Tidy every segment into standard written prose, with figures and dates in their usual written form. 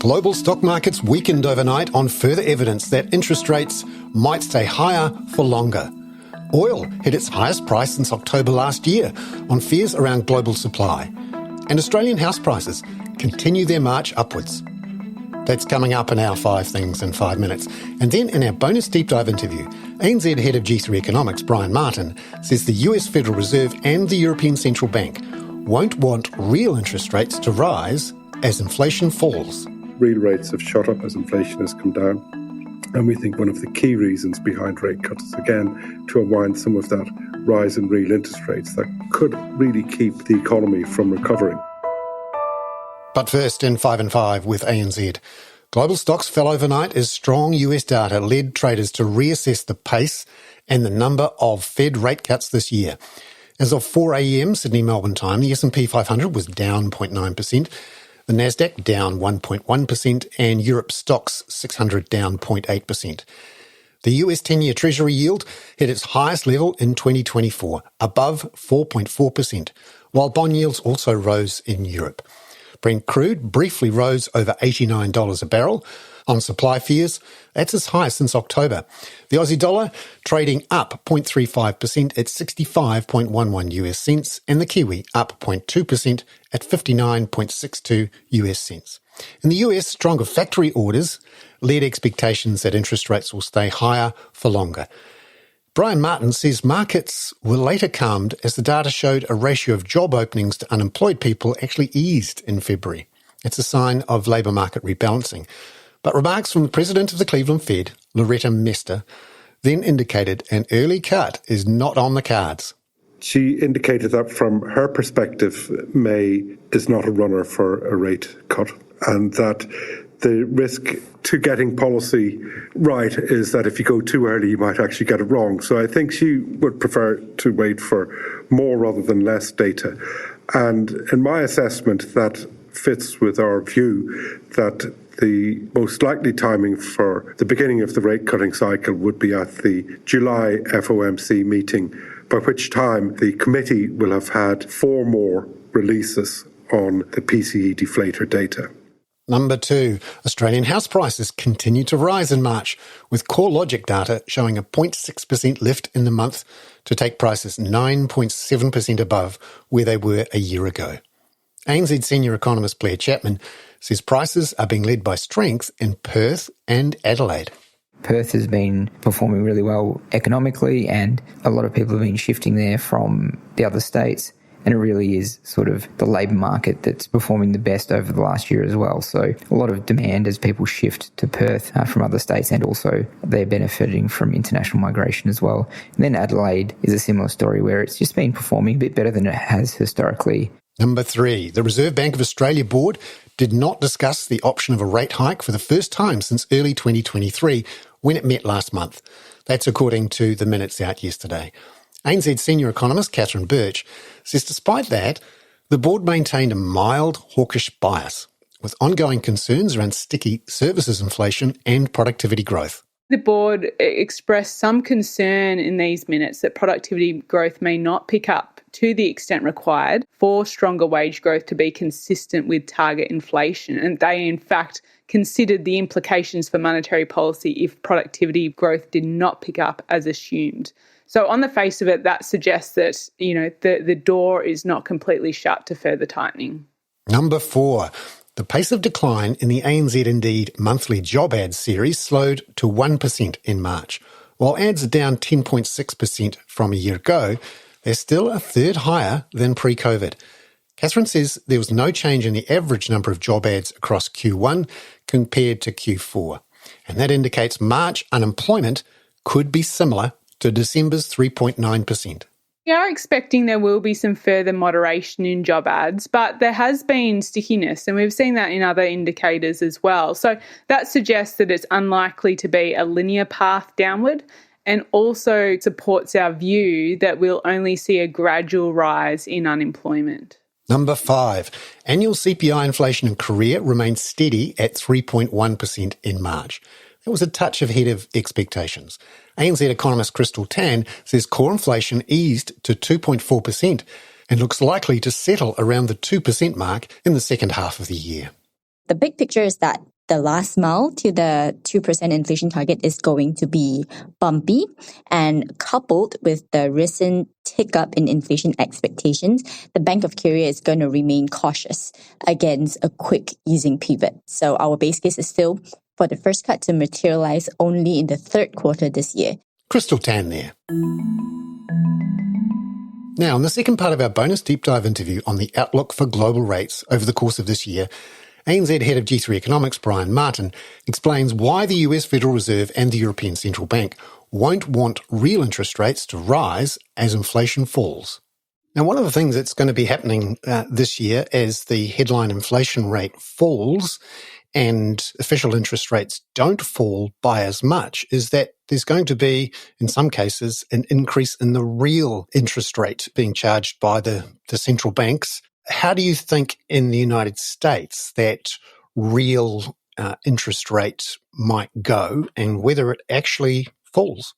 Global stock markets weakened overnight on further evidence that interest rates might stay higher for longer. Oil hit its highest price since October last year on fears around global supply. And Australian house prices continue their march upwards. That's coming up in our 5 Things in 5 Minutes. And then in our bonus deep dive interview, ANZ Head of G3 Economics, Brian Martin, says the US Federal Reserve and the European Central Bank won't want real interest rates to rise as inflation falls. Real rates have shot up as inflation has come down. And we think one of the key reasons behind rate cuts is, again, to unwind some of that rise in real interest rates that could really keep the economy from recovering. But first, in 5 and 5 with ANZ. Global stocks fell overnight as strong US data led traders to reassess the pace and the number of Fed rate cuts this year. As of 4 a.m. Sydney-Melbourne time, the S&P 500 was down 0.9%, the Nasdaq down 1.1%, and Europe stocks 600 down 0.8%. The US 10-year Treasury yield hit its highest level in 2024, above 4.4%, while bond yields also rose in Europe. Brent crude briefly rose over $89 a barrel on supply fears. That's its highest since October. The Aussie dollar trading up 0.35% at 65.11 US cents, and the Kiwi up 0.2% at 59.62 US cents. In the US, stronger factory orders led expectations that interest rates will stay higher for longer. Brian Martin says markets were later calmed as the data showed a ratio of job openings to unemployed people actually eased in February. It's a sign of labour market rebalancing. But remarks from the president of the Cleveland Fed, Loretta Mester, then indicated an early cut is not on the cards. She indicated that from her perspective, May is not a runner for a rate cut, and that the risk to getting policy right is that if you go too early, you might actually get it wrong. So I think she would prefer to wait for more rather than less data. And in my assessment, that fits with our view that the most likely timing for the beginning of the rate cutting cycle would be at the July FOMC meeting, by which time the committee will have had 4 more releases on the PCE deflator data. Number 2, Australian house prices continue to rise in March, with CoreLogic data showing a 0.6% lift in the month to take prices 9.7% above where they were a year ago. ANZ senior economist Blair Chapman says prices are being led by strength in Perth and Adelaide. Perth has been performing really well economically, and a lot of people have been shifting there from the other states. And it really is sort of the labour market that's performing the best over the last year as well. So a lot of demand as people shift to Perth from other states, and also they're benefiting from international migration as well. And then Adelaide is a similar story where it's just been performing a bit better than it has historically. Number 3, the Reserve Bank of Australia board did not discuss the option of a rate hike for the first time since early 2023 when it met last month. That's according to the minutes out yesterday. ANZ senior economist Catherine Birch says despite that, the board maintained a mild hawkish bias, with ongoing concerns around sticky services inflation and productivity growth. The board expressed some concern in these minutes that productivity growth may not pick up to the extent required for stronger wage growth to be consistent with target inflation. And they, in fact, considered the implications for monetary policy if productivity growth did not pick up as assumed. So on the face of it, that suggests that, the door is not completely shut to further tightening. Number 4, the pace of decline in the ANZ Indeed monthly job ads series slowed to 1% in March. While ads are down 10.6% from a year ago, they're still a third higher than pre-COVID. Catherine says there was no change in the average number of job ads across Q1 compared to Q4. And that indicates March unemployment could be similar to December's 3.9%. We are expecting there will be some further moderation in job ads, but there has been stickiness, and we've seen that in other indicators as well. So that suggests that it's unlikely to be a linear path downward, and also supports our view that we'll only see a gradual rise in unemployment. Number 5, annual CPI inflation in Korea remained steady at 3.1% in March. It was a touch ahead of expectations. ANZ economist Crystal Tan says core inflation eased to 2.4% and looks likely to settle around the 2% mark in the second half of the year. The big picture is that the last mile to the 2% inflation target is going to be bumpy, and coupled with the recent tick up in inflation expectations, the Bank of Korea is going to remain cautious against a quick easing pivot. So our base case is still for the first cut to materialize only in the third quarter this year. Crystal Tan there. Now, in the second part of our bonus deep dive interview on the outlook for global rates over the course of this year, ANZ Head of G3 Economics, Brian Martin, explains why the US Federal Reserve and the European Central Bank won't want real interest rates to rise as inflation falls. Now, one of the things that's going to be happening this year as the headline inflation rate falls and official interest rates don't fall by as much is that there's going to be, in some cases, an increase in the real interest rate being charged by the central banks. How do you think in the United States that real interest rate might go and whether it actually falls?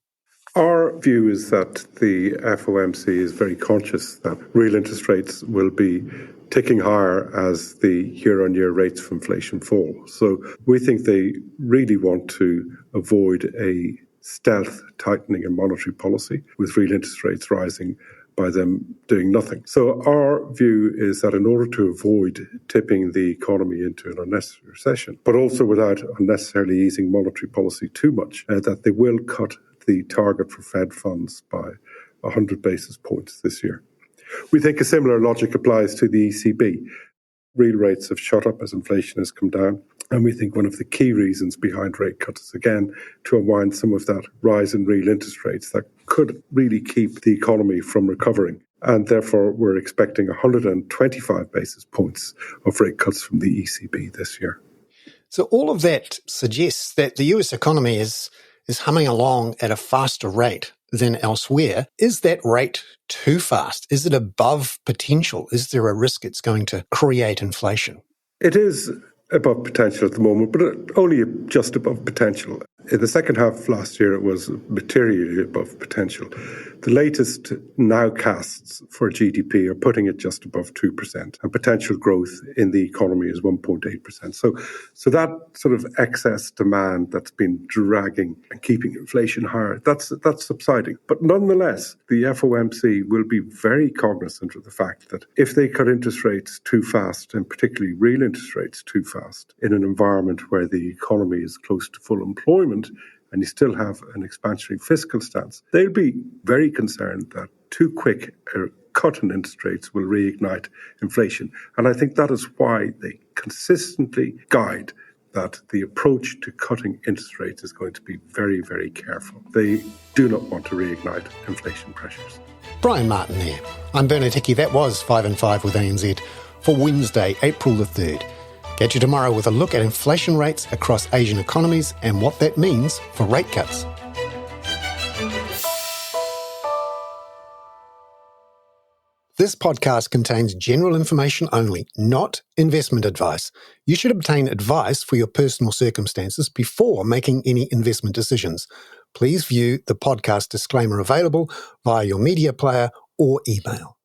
Our view is that the FOMC is very conscious that real interest rates will be ticking higher as the year-on-year rates of inflation fall. So we think they really want to avoid a stealth tightening in monetary policy with real interest rates rising by them doing nothing. So our view is that in order to avoid tipping the economy into an unnecessary recession, but also without unnecessarily easing monetary policy too much, that they will cut the target for Fed funds by 100 basis points this year. We think a similar logic applies to the ECB. Real rates have shot up as inflation has come down. And we think one of the key reasons behind rate cuts is, again, to unwind some of that rise in real interest rates that could really keep the economy from recovering. And therefore, we're expecting 125 basis points of rate cuts from the ECB this year. So all of that suggests that the US economy is humming along at a faster rate than elsewhere. Is that rate too fast? Is it above potential? Is there a risk it's going to create inflation? It is above potential at the moment, but only just above potential. In the second half of last year, it was materially above potential. The latest nowcasts for GDP are putting it just above 2%, and potential growth in the economy is 1.8%. So that sort of excess demand that's been dragging and keeping inflation higher, that's subsiding. But nonetheless, the FOMC will be very cognizant of the fact that if they cut interest rates too fast, and particularly real interest rates too fast, in an environment where the economy is close to full employment, and you still have an expansionary fiscal stance, they'll be very concerned that too quick a cut in interest rates will reignite inflation. And I think that is why they consistently guide that the approach to cutting interest rates is going to be very, very careful. They do not want to reignite inflation pressures. Brian Martin there. I'm Bernard Hickey. That was 5 and 5 with ANZ for Wednesday, April the 3rd. Catch you tomorrow with a look at inflation rates across Asian economies and what that means for rate cuts. This podcast contains general information only, not investment advice. You should obtain advice for your personal circumstances before making any investment decisions. Please view the podcast disclaimer available via your media player or email.